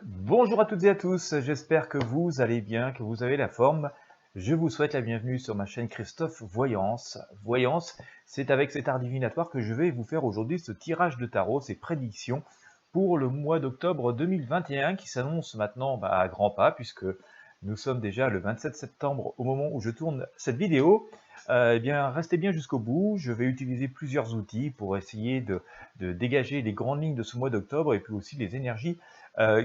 Bonjour à toutes et à tous, j'espère que vous allez bien, que vous avez la forme. Je vous souhaite la bienvenue sur ma chaîne Christophe Voyance. Voyance, c'est avec cet art divinatoire que je vais vous faire aujourd'hui ce tirage de tarot, ces prédictions pour le mois d'octobre 2021 qui s'annonce maintenant à grands pas puisque nous sommes déjà le 27 septembre au moment où je tourne cette vidéo. Eh bien, restez bien jusqu'au bout, je vais utiliser plusieurs outils pour essayer de dégager les grandes lignes de ce mois d'octobre et puis aussi les énergies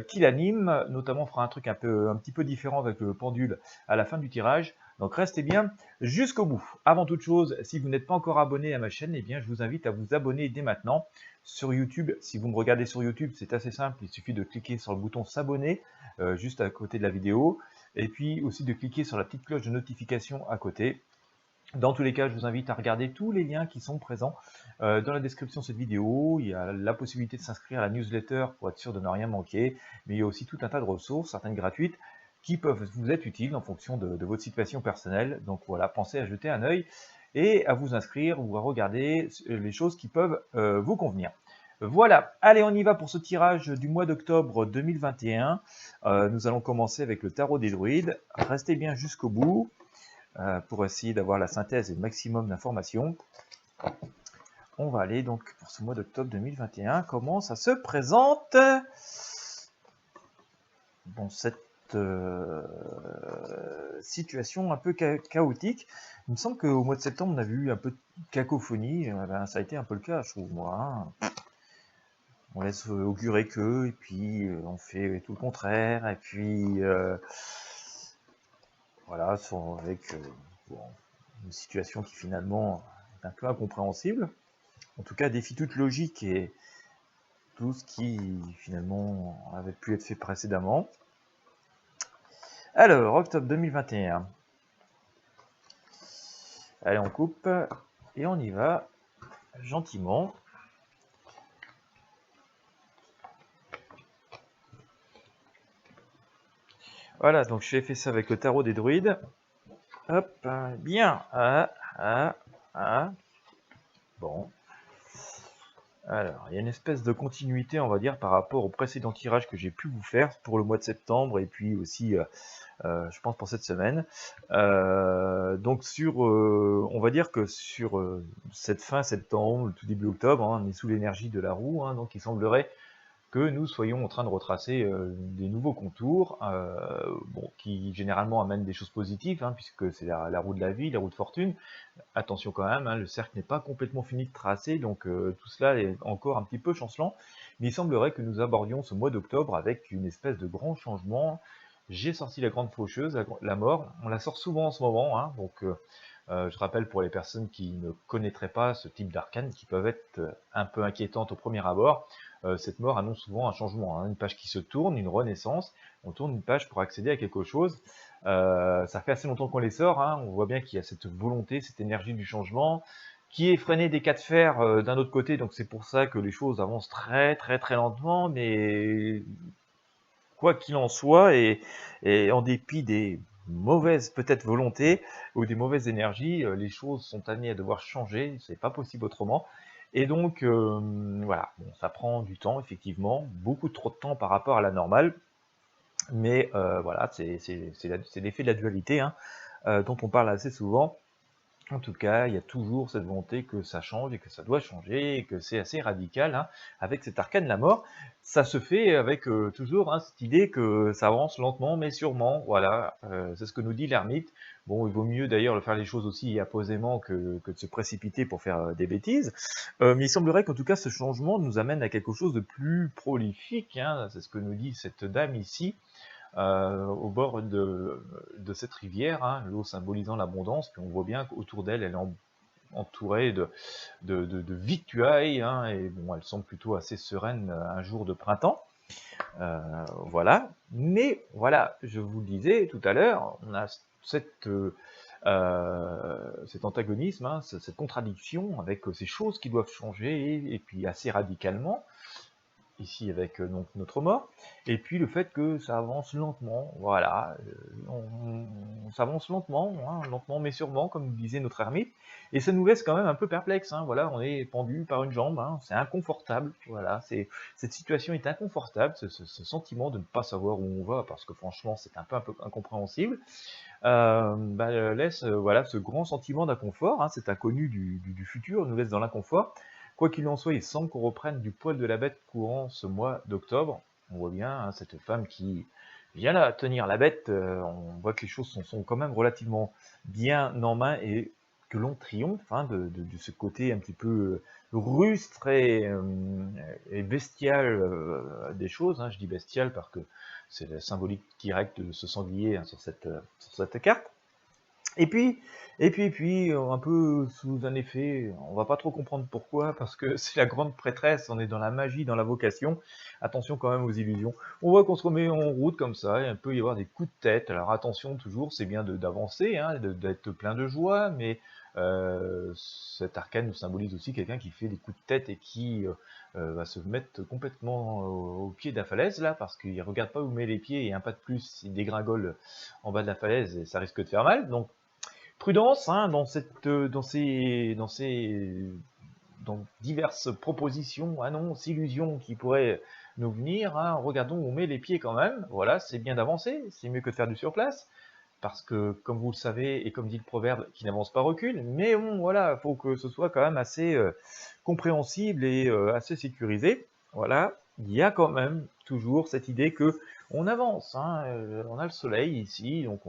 qui l'anime. Notamment, on fera un truc un petit peu différent avec le pendule à la fin du tirage. Donc restez bien jusqu'au bout. Avant toute chose, si vous n'êtes pas encore abonné à ma chaîne, eh bien, je vous invite à vous abonner dès maintenant. Sur YouTube, si vous me regardez sur YouTube, c'est assez simple, il suffit de cliquer sur le bouton s'abonner, juste à côté de la vidéo, et puis aussi de cliquer sur la petite cloche de notification à côté. Dans tous les cas, je vous invite à regarder tous les liens qui sont présents dans la description de cette vidéo. Il y a la possibilité de s'inscrire à la newsletter pour être sûr de ne rien manquer, mais il y a aussi tout un tas de ressources, certaines gratuites, qui peuvent vous être utiles en fonction de votre situation personnelle. Donc voilà, pensez à jeter un œil et à vous inscrire ou à regarder les choses qui peuvent vous convenir. Voilà, allez, on y va pour ce tirage du mois d'octobre 2021. Nous allons commencer avec le tarot des druides. Restez bien jusqu'au bout pour essayer d'avoir la synthèse et le maximum d'informations. On va aller donc pour ce mois d'octobre 2021. Comment ça se présente? Bon, cette situation un peu chaotique. Il me semble qu'au mois de septembre, on avait eu un peu de cacophonie. Ça a été un peu le cas, je trouve, moi. On laisse augurer que, et puis on fait tout le contraire, et puis voilà, avec une situation qui finalement est un peu incompréhensible. En tout cas, défie toute logique et tout ce qui finalement avait pu être fait précédemment. Alors, octobre 2021. Allez, on coupe et on y va gentiment. Voilà, donc j'ai fait ça avec le tarot des druides. Hop, bien. Bon. Alors, il y a une espèce de continuité, on va dire, par rapport au précédent tirage que j'ai pu vous faire pour le mois de septembre et puis aussi, je pense, pour cette semaine. Donc, on va dire que sur cette fin septembre, le tout début octobre, on est sous l'énergie de la roue, donc il semblerait que nous soyons en train de retracer des nouveaux contours, qui généralement amènent des choses positives, puisque c'est la roue de la vie, la roue de fortune. Attention quand même, le cercle n'est pas complètement fini de tracer, donc tout cela est encore un petit peu chancelant, mais il semblerait que nous abordions ce mois d'octobre avec une espèce de grand changement. J'ai sorti la grande faucheuse, la mort, on la sort souvent en ce moment, donc je rappelle pour les personnes qui ne connaîtraient pas ce type d'arcane, qui peuvent être un peu inquiétantes au premier abord, cette mort annonce souvent un changement, une page qui se tourne, une renaissance, on tourne une page pour accéder à quelque chose. Ça fait assez longtemps qu'on les sort, on voit bien qu'il y a cette volonté, cette énergie du changement, qui est freinée des cas de fer d'un autre côté, donc c'est pour ça que les choses avancent très très très lentement, mais quoi qu'il en soit, et en dépit des mauvaises peut-être volontés ou des mauvaises énergies, les choses sont amenées à devoir changer, c'est pas possible autrement. Et donc voilà, bon, ça prend du temps effectivement, beaucoup trop de temps par rapport à la normale, mais voilà, c'est l'effet de la dualité dont on parle assez souvent. En tout cas, il y a toujours cette volonté que ça change et que ça doit changer et que c'est assez radical avec cet arcane la mort. Ça se fait avec toujours cette idée que ça avance lentement mais sûrement. Voilà, c'est ce que nous dit l'ermite. Bon, il vaut mieux d'ailleurs faire les choses aussi apposément que de se précipiter pour faire des bêtises. Mais il semblerait qu'en tout cas ce changement nous amène à quelque chose de plus prolifique. C'est ce que nous dit cette dame ici. Au bord de cette rivière, l'eau symbolisant l'abondance, puis on voit bien qu'autour d'elle, elle est entourée de victuailles, et bon, elle semble plutôt assez sereine un jour de printemps. Voilà, mais voilà, je vous le disais tout à l'heure, on a cet antagonisme, cette contradiction avec ces choses qui doivent changer, et puis assez radicalement. ici avec donc notre mort, et puis le fait que ça avance lentement, voilà, on s'avance lentement, hein, lentement mais sûrement, comme disait notre ermite, et ça nous laisse quand même un peu perplexe, hein, voilà, on est pendu par une jambe, hein, c'est inconfortable, voilà, cette situation est inconfortable, ce sentiment de ne pas savoir où on va, parce que franchement c'est un peu incompréhensible, laisse voilà, ce grand sentiment d'inconfort, hein, cet inconnu du futur nous laisse dans l'inconfort. Quoi qu'il en soit, il semble qu'on reprenne du poil de la bête courant ce mois d'octobre. On voit bien hein, cette femme qui vient là tenir la bête, on voit que les choses sont quand même relativement bien en main et que l'on triomphe hein, de ce côté un petit peu rustre et bestial des choses. Hein. Je dis bestial parce que c'est la symbolique directe de ce sanglier hein, sur cette carte. Et puis, un peu sous un effet, on va pas trop comprendre pourquoi, parce que c'est la grande prêtresse, on est dans la magie, dans la vocation. Attention quand même aux illusions. On voit qu'on se remet en route comme ça, et il peut y avoir des coups de tête. Alors attention toujours, c'est bien d'avancer, hein, d'être plein de joie, mais cet arcane nous symbolise aussi quelqu'un qui fait des coups de tête et qui va se mettre complètement au pied de la falaise là, parce qu'il regarde pas où met les pieds et un pas de plus, il dégringole en bas de la falaise et ça risque de faire mal. Donc prudence hein, dans diverses propositions, annonces, illusions qui pourraient nous venir. Hein. Regardons où on met les pieds quand même. Voilà, c'est bien d'avancer, c'est mieux que de faire du surplace. Parce que, comme vous le savez, et comme dit le proverbe, qui n'avance pas recule, mais bon, voilà, il faut que ce soit quand même assez compréhensible et assez sécurisé. Voilà, il y a quand même toujours cette idée que on avance, hein, on a le soleil ici, donc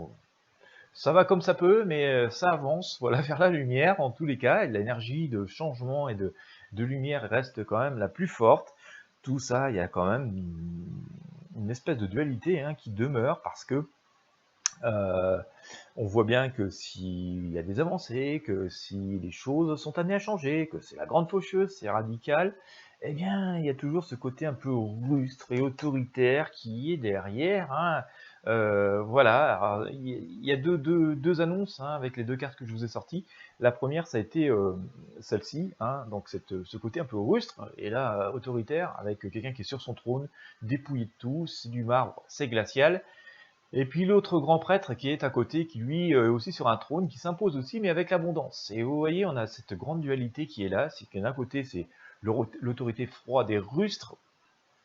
ça va comme ça peut, mais ça avance, voilà, vers la lumière en tous les cas, et l'énergie de changement et de lumière reste quand même la plus forte. Tout ça, il y a quand même une espèce de dualité hein, qui demeure parce que on voit bien que s'il y a des avancées, que si les choses sont amenées à changer, que c'est la grande faucheuse, c'est radical, eh bien, il y a toujours ce côté un peu rustre et autoritaire qui est derrière. Hein. Voilà, il y a deux annonces hein, avec les deux cartes que je vous ai sorties. La première, ça a été celle-ci, hein, donc ce côté un peu rustre, et là, autoritaire, avec quelqu'un qui est sur son trône, dépouillé de tout, c'est du marbre, c'est glacial. Et puis l'autre grand prêtre qui est à côté, qui lui est aussi sur un trône, qui s'impose aussi, mais avec l'abondance. Et vous voyez, on a cette grande dualité qui est là, c'est que d'un côté, c'est l'autorité froide et rustre,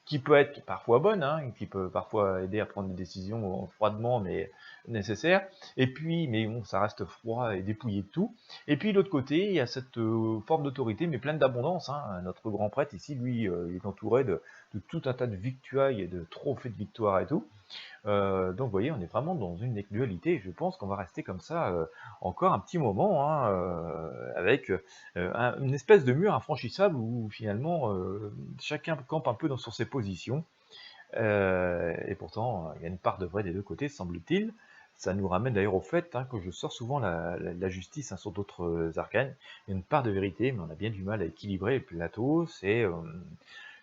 qui peut être parfois bonne, hein, qui peut parfois aider à prendre des décisions froidement, mais nécessaires. Et puis, mais bon, ça reste froid et dépouillé de tout. Et puis, de l'autre côté, il y a cette forme d'autorité, mais pleine d'abondance. Hein. Notre grand prêtre ici, lui, il est entouré de tout un tas de victuailles et de trophées de victoire et tout. Donc vous voyez, on est vraiment dans une dualité, et je pense qu'on va rester comme ça encore un petit moment, hein, avec une espèce de mur infranchissable où finalement chacun campe un peu sur ses positions, et pourtant il y a une part de vrai des deux côtés, semble-t-il. Ça nous ramène d'ailleurs au fait hein, que je sors souvent la justice hein, sur d'autres arcanes. Il y a une part de vérité, mais on a bien du mal à équilibrer le plateau. C'est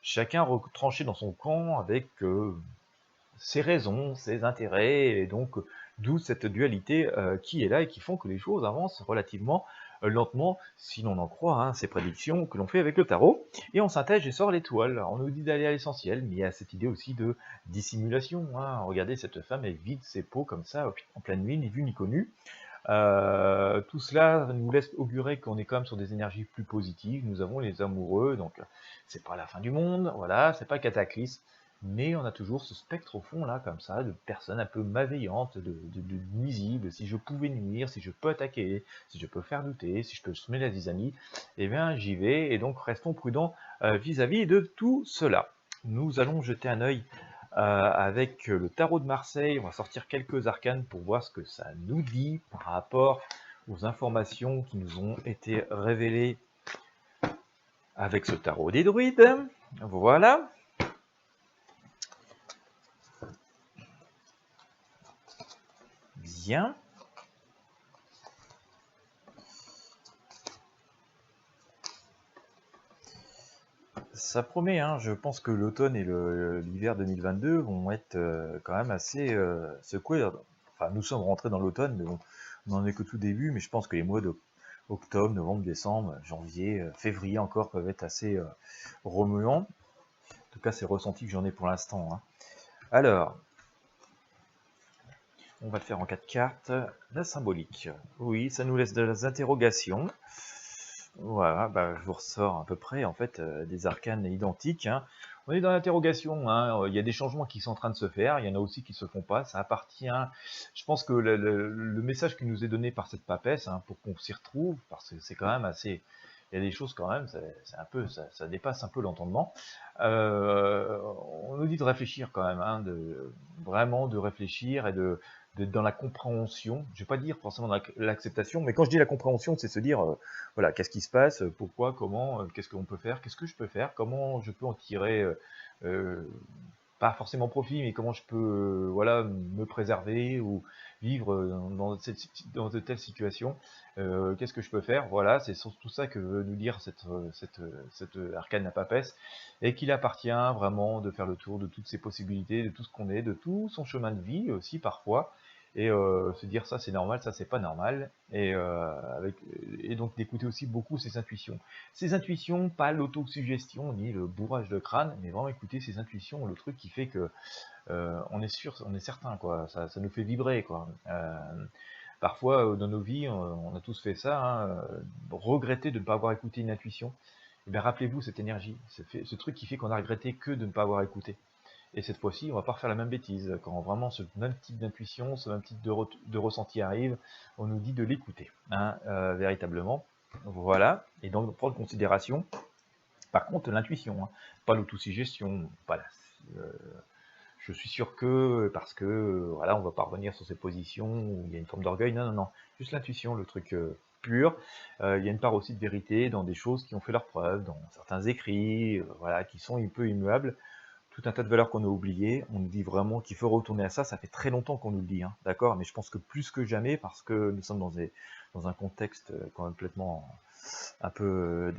chacun retranché dans son camp avec ses raisons, ses intérêts, et donc d'où cette dualité qui est là et qui font que les choses avancent relativement lentement, si l'on en croit hein, ces prédictions que l'on fait avec le tarot. Et en synthèse, je sors l'étoile. Alors, on nous dit d'aller à l'essentiel, mais il y a cette idée aussi de dissimulation. Hein. Regardez, cette femme, elle vide ses peaux comme ça, en pleine nuit, ni vu ni connu. Tout cela nous laisse augurer qu'on est quand même sur des énergies plus positives. Nous avons les amoureux, donc c'est pas la fin du monde, voilà, c'est pas cataclysme, mais on a toujours ce spectre au fond là, comme ça, de personnes un peu malveillantes, de nuisibles. Si je pouvais nuire, si je peux attaquer, si je peux faire douter, si je peux semer la zizanie, eh bien j'y vais. Et donc restons prudents vis-à-vis de tout cela. Nous allons jeter un œil avec le tarot de Marseille. On va sortir quelques arcanes pour voir ce que ça nous dit par rapport aux informations qui nous ont été révélées avec ce tarot des druides. Voilà. Bien. Ça promet, hein. Je pense que l'automne et l'hiver 2022 vont être quand même assez secoués. Enfin, nous sommes rentrés dans l'automne, mais bon, on n'en est qu'au tout début, mais je pense que les mois d'octobre, novembre, décembre, janvier, février encore peuvent être assez remuants. tout cas, c'est le ressenti que j'en ai pour l'instant. Hein. Alors, on va le faire en 4 cartes. La symbolique. Oui, ça nous laisse des interrogations. Voilà, bah, je vous ressors à peu près en fait des arcanes identiques. Hein. On est dans l'interrogation. Hein. Il y a des changements qui sont en train de se faire. Il y en a aussi qui se font pas. Ça appartient. Je pense que le message qui nous est donné par cette papesse, hein, pour qu'on s'y retrouve, parce que c'est quand même assez. Il y a des choses quand même. C'est un peu, ça dépasse un peu l'entendement. On nous dit de réfléchir quand même, hein, vraiment de réfléchir et d'être dans la compréhension. Je vais pas dire forcément dans l'acceptation, mais quand je dis la compréhension, c'est se dire voilà, qu'est-ce qui se passe, pourquoi, comment, qu'est-ce qu'on peut faire, qu'est-ce que je peux faire, comment je peux en tirer, euh, pas forcément profit, mais comment je peux voilà, me préserver ou vivre dans de telles situations, qu'est-ce que je peux faire, voilà, c'est surtout ça que veut nous dire cette arcane la papesse, et qu'il appartient vraiment de faire le tour de toutes ses possibilités, de tout ce qu'on est, de tout son chemin de vie aussi parfois, et se dire ça c'est normal, ça c'est pas normal, et donc d'écouter aussi beaucoup ses intuitions. Ses intuitions, pas l'autosuggestion ni le bourrage de crâne, mais vraiment écouter ses intuitions, le truc qui fait que on est sûr, on est certain, quoi, ça nous fait vibrer, quoi. Parfois dans nos vies, on a tous fait ça, hein, regretter de ne pas avoir écouté une intuition. Eh bien, rappelez-vous cette énergie, ce truc qui fait qu'on a regretté que de ne pas avoir écouté. Et cette fois-ci, on va pas refaire la même bêtise. Quand vraiment ce même type d'intuition, ce même type de ressenti arrive, on nous dit de l'écouter, hein, véritablement. Voilà. Et donc prendre en considération, par contre, l'intuition, hein, pas l'autosuggestion, pas la, euh, je suis sûr que, parce que, voilà, on va pas revenir sur ces positions où il y a une forme d'orgueil, non, non, non, juste l'intuition, le truc pur. Il y a une part aussi de vérité dans des choses qui ont fait leur preuve, dans certains écrits, voilà, qui sont un peu immuables, tout un tas de valeurs qu'on a oubliées. On nous dit vraiment qu'il faut retourner à ça. Ça fait très longtemps qu'on nous le dit, hein, d'accord. Mais je pense que plus que jamais, parce que nous sommes dans un contexte complètement un peu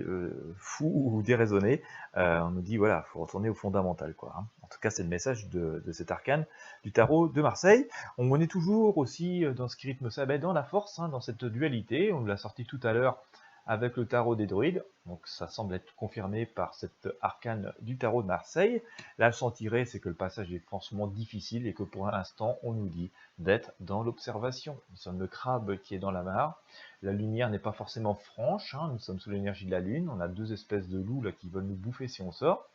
fou ou déraisonné, on nous dit voilà, faut retourner au fondamental, quoi. Hein. En tout cas, c'est le message de cet arcane du tarot de Marseille. On est toujours aussi dans ce qui rythme ça, ben, dans la force, hein, dans cette dualité. On l'a sorti tout à l'heure avec le tarot des druides, donc ça semble être confirmé par cette arcane du tarot de Marseille. La leçon tirée, c'est que le passage est franchement difficile et que pour l'instant, on nous dit d'être dans l'observation. Nous sommes le crabe qui est dans la mare, la lumière n'est pas forcément franche, hein, nous sommes sous l'énergie de la lune, on a deux espèces de loups là qui veulent nous bouffer si on sort.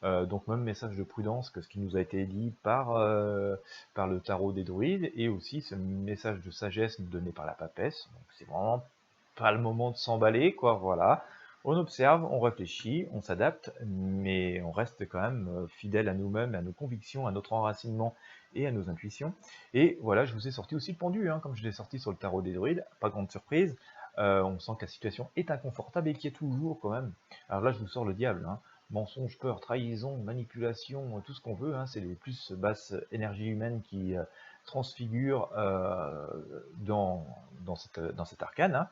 Donc même message de prudence que ce qui nous a été dit par le tarot des druides, et aussi ce message de sagesse donné par la papesse. Donc c'est vraiment pas le moment de s'emballer, quoi, voilà. On observe, on réfléchit, on s'adapte, mais on reste quand même fidèle à nous-mêmes, à nos convictions, à notre enracinement et à nos intuitions. Et voilà, je vous ai sorti aussi le pendu, hein, comme je l'ai sorti sur le tarot des druides, pas grande surprise. On sent que la situation est inconfortable et qu'il y a toujours quand même. Alors là, je vous sors le diable, hein. Mensonge, peur, trahison, manipulation, tout ce qu'on veut, hein, c'est les plus basses énergies humaines qui transfigurent dans cet arcane. Hein.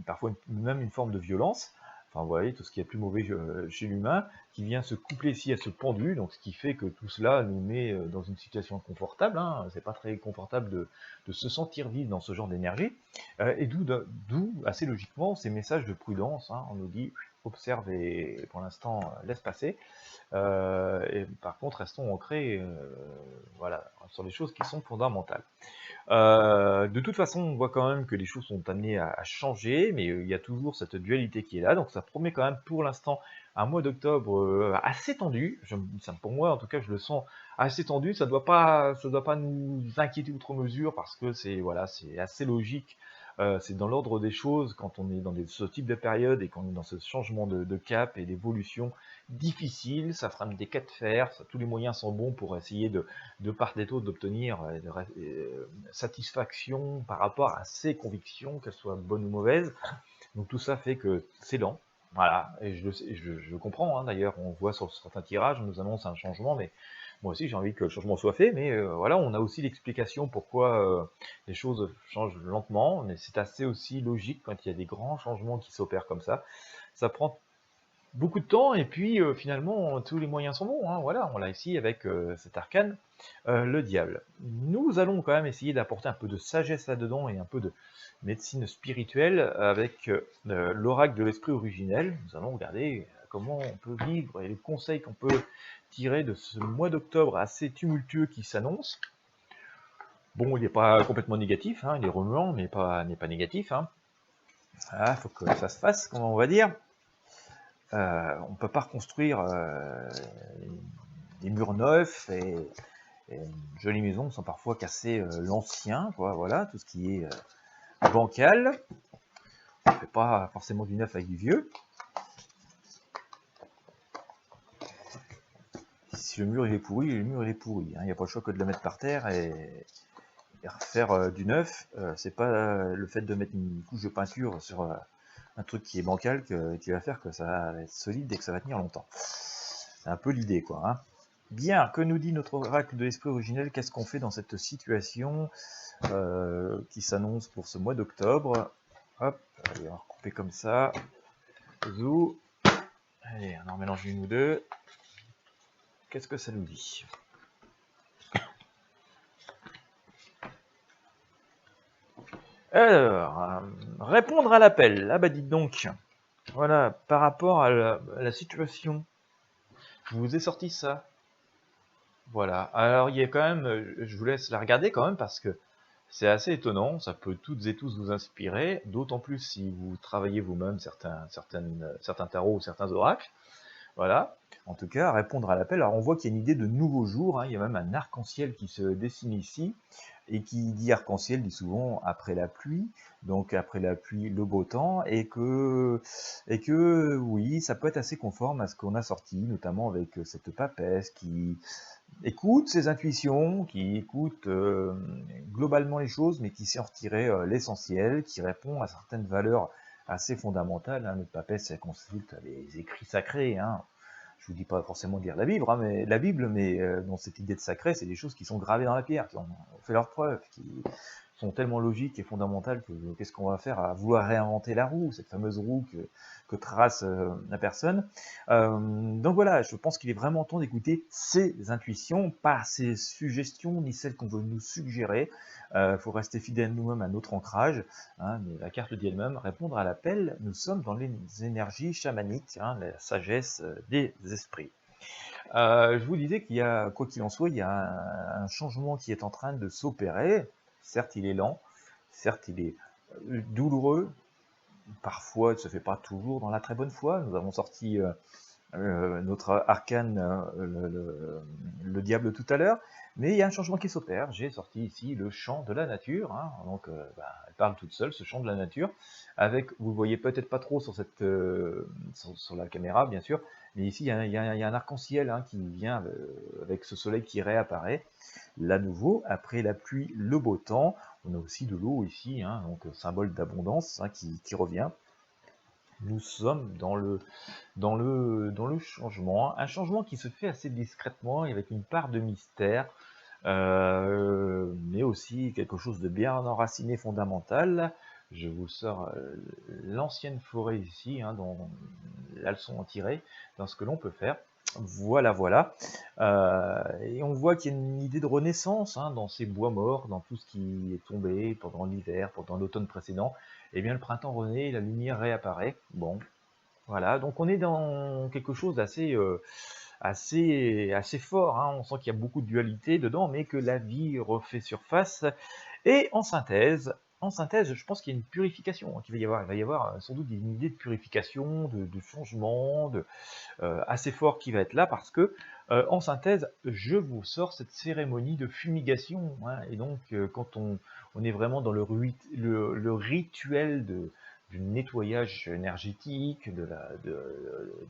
Parfois même une forme de violence, enfin vous voyez, tout ce qui est plus mauvais chez l'humain, qui vient se coupler ici à ce pendu, donc ce qui fait que tout cela nous met dans une situation confortable, hein. C'est pas très confortable de se sentir vivre dans ce genre d'énergie, et d'où, assez logiquement, ces messages de prudence, hein. On nous dit, observe et pour l'instant, laisse passer, et par contre, restons ancrés voilà, sur les choses qui sont fondamentales. De toute façon, on voit quand même que les choses sont amenées à changer, mais il y a toujours cette dualité qui est là, donc ça promet quand même pour l'instant un mois d'octobre assez tendu. Pour moi, en tout cas, je le sens assez tendu. Ça doit pas nous inquiéter outre mesure parce que c'est voilà, c'est assez logique. C'est dans l'ordre des choses quand on est dans ce type de période et qu'on est dans ce changement de cap et d'évolution difficile. Ça fera des cas de fer. Tous les moyens sont bons pour essayer de part et d'autre d'obtenir satisfaction par rapport à ses convictions, qu'elles soient bonnes ou mauvaises. Donc tout ça fait que c'est lent. Voilà, et je comprends, hein, d'ailleurs, on voit sur certains tirages, on nous annonce un changement, mais moi aussi j'ai envie que le changement soit fait, mais voilà, on a aussi l'explication pourquoi les choses changent lentement, mais c'est assez aussi logique quand il y a des grands changements qui s'opèrent comme ça. Ça prend beaucoup de temps, et puis finalement tous les moyens sont bons, hein, voilà, on l'a ici avec cet arcane, le diable. Nous allons quand même essayer d'apporter un peu de sagesse là-dedans et un peu de médecine spirituelle avec l'oracle de l'esprit originel. Nous allons regarder comment on peut vivre et les conseils qu'on peut tirer de ce mois d'octobre assez tumultueux qui s'annonce. Bon, il n'est pas complètement négatif, hein, il est remuant, mais pas négatif. Hein. Ah, faut que ça se fasse, comment on va dire. On ne peut pas reconstruire des murs neufs et une jolie maison sans parfois casser l'ancien, quoi. Voilà, tout ce qui est bancal. On ne fait pas forcément du neuf avec du vieux. Si le mur il est pourri, le mur il est pourri. Il n'y a pas le choix que de le mettre par terre et refaire du neuf. C'est pas le fait de mettre une couche de peinture sur un truc qui est bancal qui va faire que ça va être solide et que ça va tenir longtemps. C'est un peu l'idée, quoi. Hein. Bien, que nous dit notre oracle de l'esprit originel? Qu'est-ce qu'on fait dans cette situation qui s'annonce pour ce mois d'octobre? Hop, allez, on va recouper comme ça. Zou. Allez, on en mélange une ou deux. Qu'est-ce que ça nous dit? Alors, répondre à l'appel. Ah bah dites donc. Voilà, par rapport à la situation. Je vous ai sorti ça. Voilà. Alors il y a quand même, je vous laisse la regarder quand même parce que c'est assez étonnant. Ça peut toutes et tous vous inspirer, d'autant plus si vous travaillez vous-même certains tarots ou certains oracles. Voilà. En tout cas, répondre à l'appel. Alors on voit qu'il y a une idée de nouveau jour. Hein. Il y a même un arc-en-ciel qui se dessine ici. Et qui dit arc-en-ciel dit souvent après la pluie. Donc après la pluie, le beau temps. Et que oui, ça peut être assez conforme à ce qu'on a sorti, notamment avec cette papesse qui écoute ses intuitions, qui écoute globalement les choses, mais qui sait en retirer l'essentiel, qui répond à certaines valeurs assez fondamentales. Hein. Notre papesse, elle consulte les écrits sacrés. Hein. Je vous dis pas forcément de lire la Bible, mais dans cette idée de sacré, c'est des choses qui sont gravées dans la pierre, qui ont fait leur preuve, qui sont tellement logiques et fondamentales que qu'est-ce qu'on va faire à vouloir réinventer la roue, cette fameuse roue que trace la personne. Donc voilà, je pense qu'il est vraiment temps d'écouter ses intuitions, pas ses suggestions, ni celles qu'on veut nous suggérer. Il faut rester fidèle nous-mêmes à notre ancrage. Hein, mais la carte le dit elle-même, répondre à l'appel, nous sommes dans les énergies chamaniques, hein, la sagesse des esprits. Je vous disais qu'il y a, quoi qu'il en soit, il y a un changement qui est en train de s'opérer. Certes, il est lent, certes, il est douloureux, parfois, il ne se fait pas toujours dans la très bonne foi. Nous avons sorti notre arcane, le diable tout à l'heure, mais il y a un changement qui s'opère. J'ai sorti ici le chant de la nature, hein, donc elle parle toute seule, ce chant de la nature, avec, vous voyez peut-être pas trop sur cette, sur la caméra, bien sûr, mais ici il y a un arc-en-ciel hein, qui vient avec ce soleil qui réapparaît. Là nouveau, après la pluie, le beau temps. On a aussi de l'eau ici, hein, donc symbole d'abondance hein, qui revient. Nous sommes dans le changement, un changement qui se fait assez discrètement et avec une part de mystère, mais aussi quelque chose de bien enraciné, fondamental. Je vous sors l'ancienne forêt ici, hein, dont la leçon en tirée, dans ce que l'on peut faire. Voilà, voilà. Et on voit qu'il y a une idée de renaissance hein, dans ces bois morts, dans tout ce qui est tombé pendant l'hiver, pendant l'automne précédent. Eh bien, le printemps renaît et la lumière réapparaît. Bon, voilà. Donc, on est dans quelque chose d'assez assez fort. Hein. On sent qu'il y a beaucoup de dualité dedans, mais que la vie refait surface. Et en synthèse, je pense qu'il y a une purification hein, qu'il va y avoir. Il va y avoir sans doute une idée de purification, de changement, assez fort qui va être là parce que, en synthèse, je vous sors cette cérémonie de fumigation. Hein, et donc, quand on est vraiment dans le rituel du nettoyage énergétique, de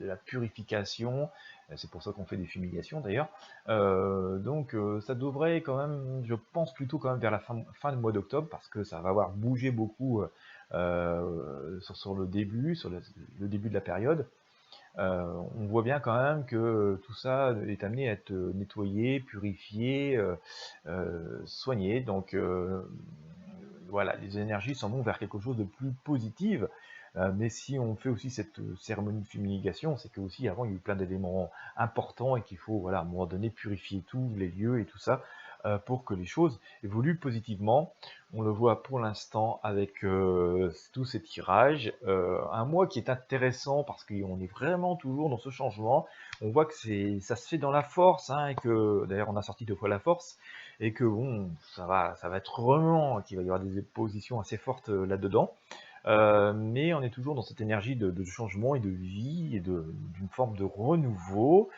la purification, c'est pour ça qu'on fait des fumigations d'ailleurs. Donc ça devrait quand même, je pense plutôt quand même vers la fin du mois d'octobre, parce que ça va avoir bougé beaucoup sur le début, le début de la période. On voit bien quand même que tout ça est amené à être nettoyé, purifié, soigné. Donc voilà, les énergies s'en vont vers quelque chose de plus positif. Mais si on fait aussi cette cérémonie de fumigation, c'est que aussi avant il y a eu plein d'éléments importants et qu'il faut voilà, à un moment donné purifier tous les lieux et tout ça pour que les choses évoluent positivement. On le voit pour l'instant avec tous ces tirages. Un mois qui est intéressant parce qu'on est vraiment toujours dans ce changement. On voit que ça se fait dans la force, hein, et que d'ailleurs on a sorti 2 fois la force, et que bon, ça va être vraiment qu'il va y avoir des positions assez fortes là-dedans. Mais on est toujours dans cette énergie de changement et de vie et d'une forme de renouveau.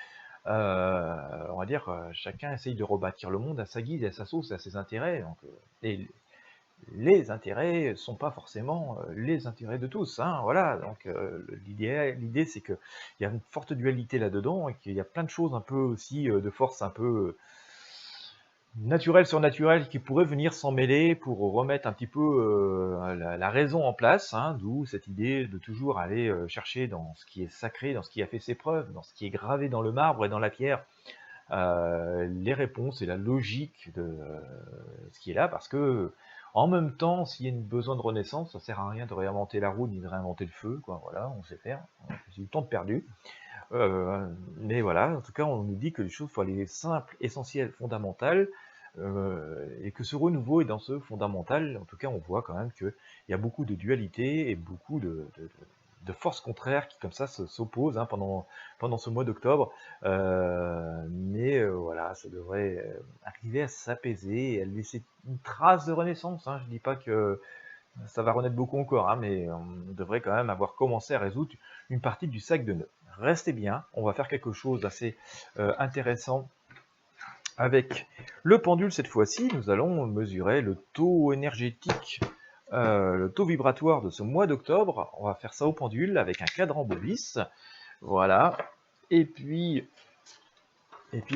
On va dire, chacun essaye de rebâtir le monde à sa guise, à sa sauce, à ses intérêts. Donc, et les intérêts sont pas forcément les intérêts de tous, hein, voilà. Donc l'idée c'est que il y a une forte dualité là-dedans et qu'il y a plein de choses un peu aussi de force un peu naturel surnaturel qui pourrait venir s'en mêler pour remettre un petit peu la raison en place, hein, d'où cette idée de toujours aller chercher dans ce qui est sacré, dans ce qui a fait ses preuves, dans ce qui est gravé dans le marbre et dans la pierre, les réponses et la logique de ce qui est là, parce que en même temps, s'il y a un besoin de renaissance, ça sert à rien de réinventer la roue ni de réinventer le feu, quoi. Voilà, on sait faire, c'est du temps de perdu. Mais voilà, en tout cas, on nous dit que les choses, il faut aller simples, essentielles, fondamentales, et que ce renouveau est dans ce fondamental. En tout cas, on voit quand même qu'il y a beaucoup de dualité et beaucoup de forces contraires qui, comme ça, s'opposent hein, pendant ce mois d'octobre. Mais voilà, ça devrait arriver à s'apaiser et à laisser une trace de renaissance. Hein. Je ne dis pas que ça va renaître beaucoup encore, hein, mais on devrait quand même avoir commencé à résoudre une partie du sac de nœuds. Restez bien, on va faire quelque chose d'assez intéressant avec le pendule cette fois-ci. Nous allons mesurer le taux énergétique, le taux vibratoire de ce mois d'octobre. On va faire ça au pendule avec un cadran Bovis. Voilà. Et puis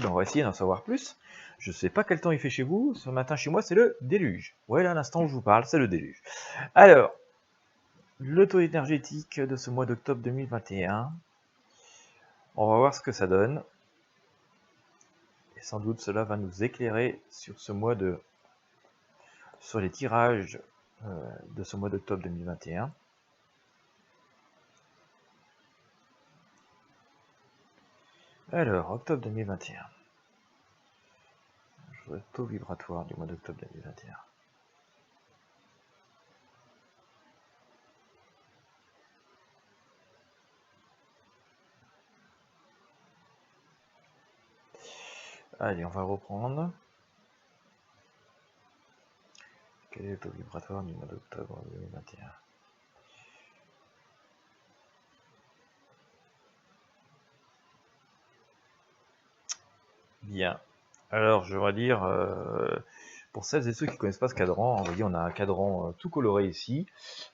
on va essayer d'en savoir plus. Je ne sais pas quel temps il fait chez vous. Ce matin chez moi, c'est le déluge. Ouais, là, à l'instant où je vous parle, c'est le déluge. Alors, le taux énergétique de ce mois d'octobre 2021. On va voir ce que ça donne. Et sans doute cela va nous éclairer sur ce mois sur les tirages de ce mois d'octobre 2021. Alors, octobre 2021. Je vois le taux vibratoire du mois d'octobre 2021. Allez, on va reprendre. Quel est le taux vibratoire du mois d'octobre 2021 ? Bien. Alors, je vais dire, pour celles et ceux qui ne connaissent pas ce cadran, vous voyez, on a un cadran tout coloré ici,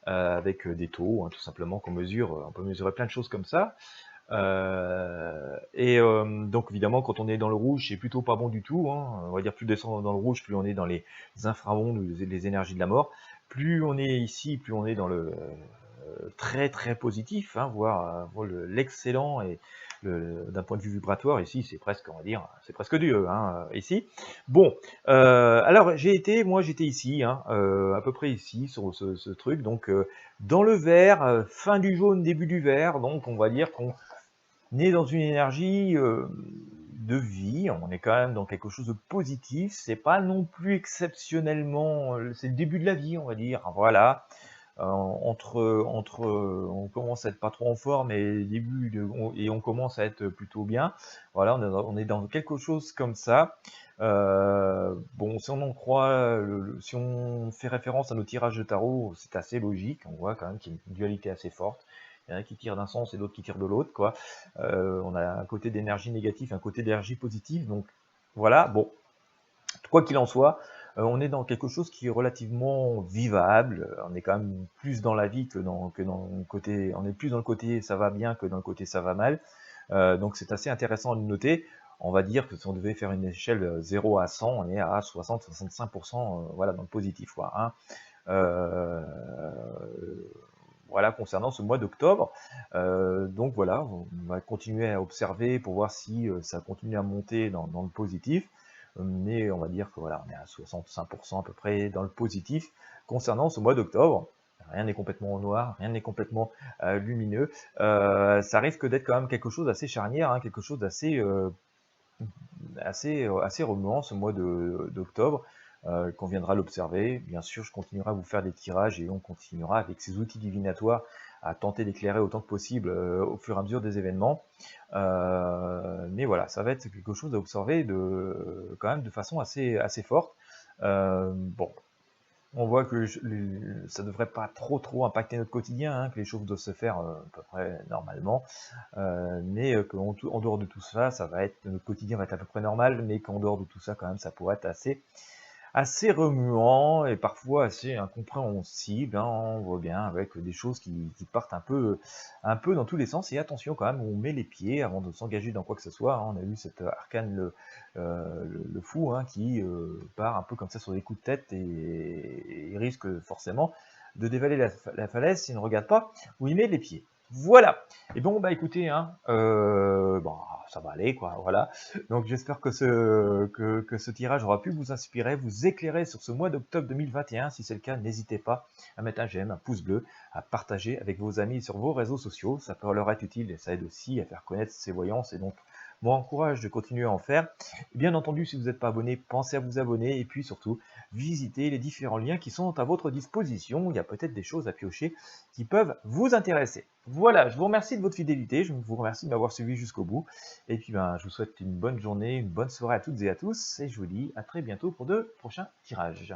avec des taux, hein, tout simplement, qu'on mesure. On peut mesurer plein de choses comme ça. Donc évidemment, quand on est dans le rouge, c'est plutôt pas bon du tout, hein. On va dire plus descend dans le rouge, plus on est dans les inframondes ou les énergies de la mort. Plus on est ici, plus on est dans le très très positif, hein, voire l'excellent et d'un point de vue vibratoire. Ici, c'est presque, on va dire, c'est presque Dieu, hein, ici. Bon, alors j'étais ici, hein, à peu près ici sur ce truc, donc dans le vert, fin du jaune, début du vert, donc on va dire qu'on est dans une énergie de vie, on est quand même dans quelque chose de positif, c'est pas non plus exceptionnellement, c'est le début de la vie, on va dire, voilà. On commence à être pas trop en forme et on commence à être plutôt bien. Voilà, on est dans quelque chose comme ça. Bon, si on en croit, si on fait référence à nos tirages de tarot, c'est assez logique. On voit quand même qu'il y a une dualité assez forte. Il y en a qui tirent d'un sens et d'autres qui tirent de l'autre, quoi. On a un côté d'énergie négative, un côté d'énergie positive. Donc voilà, bon, quoi qu'il en soit, on est dans quelque chose qui est relativement vivable. On est quand même plus dans la vie que dans le côté. On est plus dans le côté ça va bien que dans le côté ça va mal. Donc c'est assez intéressant de noter. On va dire que si on devait faire une échelle 0 à 100, on est à 60-65%, voilà, dans le positif, quoi, hein. Voilà, concernant ce mois d'octobre. Donc voilà, on va continuer à observer pour voir si ça continue à monter dans le positif. Mais on va dire que voilà, on est à 65% à peu près dans le positif concernant ce mois d'octobre. Rien n'est complètement noir, rien n'est complètement lumineux. Ça risque d'être quand même quelque chose d'assez charnière, hein, quelque chose d'assez assez remuant ce mois d'octobre. Qu'on viendra l'observer. Bien sûr, je continuerai à vous faire des tirages et on continuera avec ces outils divinatoires à tenter d'éclairer autant que possible au fur et à mesure des événements. Mais voilà, ça va être quelque chose à observer quand même de façon assez forte. Bon, on voit que ça ne devrait pas trop impacter notre quotidien, hein, que les choses doivent se faire à peu près normalement, mais qu'en dehors de tout ça, notre quotidien va être à peu près normal, mais qu'en dehors de tout ça, quand même, ça pourrait être assez remuant et parfois assez incompréhensible, hein, on voit bien avec des choses qui partent un peu dans tous les sens. Et attention quand même où on met les pieds avant de s'engager dans quoi que ce soit, hein. On a eu cet Arcane le fou, hein, qui part un peu comme ça sur des coups de tête et il risque forcément de dévaler la falaise s'il ne regarde pas où il met les pieds. Voilà. Et bon, bah écoutez, hein, bon, ça va aller, quoi, voilà. Donc j'espère que ce tirage aura pu vous inspirer, vous éclairer sur ce mois d'octobre 2021. Si c'est le cas, n'hésitez pas à mettre un j'aime, un pouce bleu, à partager avec vos amis sur vos réseaux sociaux. Ça peut leur être utile et ça aide aussi à faire connaître ces voyances et donc moi encourage de continuer à en faire. Bien entendu, si vous n'êtes pas abonné, pensez à vous abonner et puis surtout, visitez les différents liens qui sont à votre disposition. Il y a peut-être des choses à piocher qui peuvent vous intéresser. Voilà, je vous remercie de votre fidélité, je vous remercie de m'avoir suivi jusqu'au bout. Et puis je vous souhaite une bonne journée, une bonne soirée à toutes et à tous, et je vous dis à très bientôt pour de prochains tirages.